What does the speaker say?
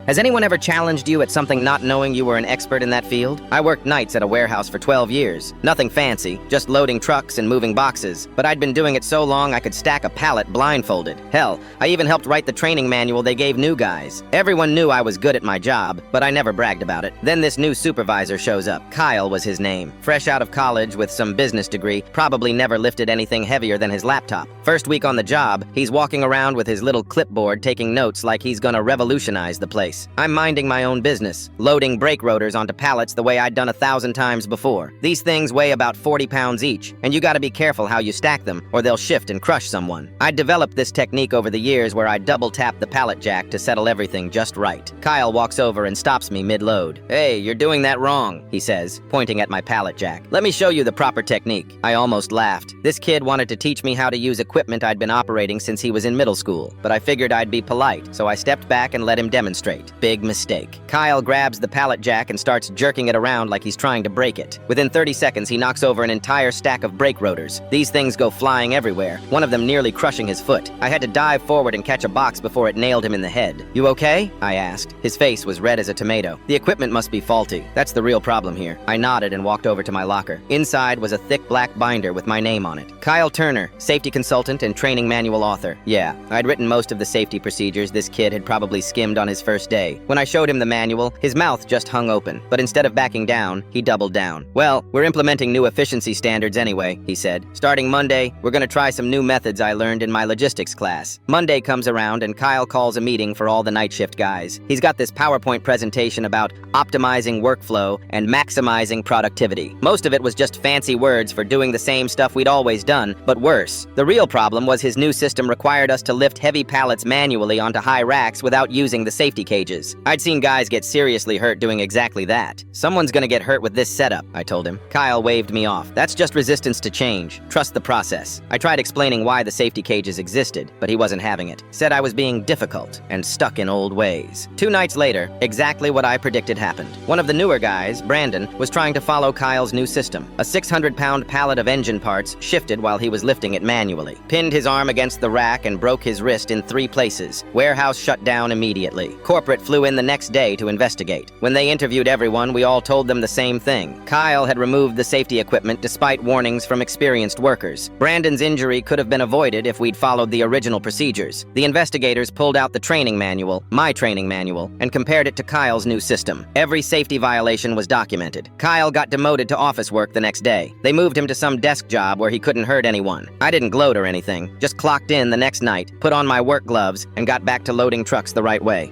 Has anyone ever challenged you at something not knowing you were an expert in that field? I worked nights at a warehouse for 12 years. Nothing fancy, just loading trucks and moving boxes. But I'd been doing it so long I could stack a pallet blindfolded. Hell, I even helped write the training manual they gave new guys. Everyone knew I was good at my job, but I never bragged about it. Then this new supervisor shows up. Kyle was his name. Fresh out of college with some business degree, probably never lifted anything heavier than his laptop. First week on the job, he's walking around with his little clipboard taking notes like he's gonna revolutionize the place. I'm minding my own business, loading brake rotors onto pallets the way I'd done 1,000 times before. These things weigh about 40 pounds each, and you gotta be careful how you stack them, or they'll shift and crush someone. I'd developed this technique over the years where I double tap the pallet jack to settle everything just right. Kyle walks over and stops me mid-load. "Hey, you're doing that wrong," he says, pointing at my pallet jack. "Let me show you the proper technique." I almost laughed. This kid wanted to teach me how to use equipment I'd been operating since he was in middle school, but I figured I'd be polite, so I stepped back and let him demonstrate. Big mistake. Kyle grabs the pallet jack and starts jerking it around like he's trying to break it. Within 30 seconds, he knocks over an entire stack of brake rotors. These things go flying everywhere, one of them nearly crushing his foot. I had to dive forward and catch a box before it nailed him in the head. "You okay?" I asked. His face was red as a tomato. "The equipment must be faulty. That's the real problem here." I nodded and walked over to my locker. Inside was a thick black binder with my name on it. Kyle Turner, safety consultant and training manual author. Yeah, I'd written most of the safety procedures this kid had probably skimmed on his first day. When I showed him the manual, his mouth just hung open. But instead of backing down, he doubled down. "Well, we're implementing new efficiency standards anyway," he said. "Starting Monday, we're gonna try some new methods I learned in my logistics class." Monday comes around and Kyle calls a meeting for all the night shift guys. He's got this PowerPoint presentation about optimizing workflow and maximizing productivity. Most of it was just fancy words for doing the same stuff we'd always done, but worse. The real problem was his new system required us to lift heavy pallets manually onto high racks without using the safety cages. I'd seen guys get seriously hurt doing exactly that. "Someone's gonna get hurt with this setup," I told him. Kyle waved me off. "That's just resistance to change. Trust the process." I tried explaining why the safety cages existed, but he wasn't having it. Said I was being difficult and stuck in old ways. 2 nights later, exactly what I predicted happened. One of the newer guys, Brandon, was trying to follow Kyle's new system. A 600-pound pallet of engine parts shifted while he was lifting it manually. Pinned his arm against the rack and broke his wrist in 3 places. Warehouse shut down immediately. Corporate flew in the next day to investigate. When they interviewed everyone, we all told them the same thing. Kyle had removed the safety equipment despite warnings from experienced workers. Brandon's injury could have been avoided if we'd followed the original procedures. The investigators pulled out the training manual, my training manual, and compared it to Kyle's new system. Every safety violation was documented. Kyle got demoted to office work the next day. They moved him to some desk job where he couldn't hurt anyone. I didn't gloat or anything, just clocked in the next night, put on my work gloves, and got back to loading trucks the right way.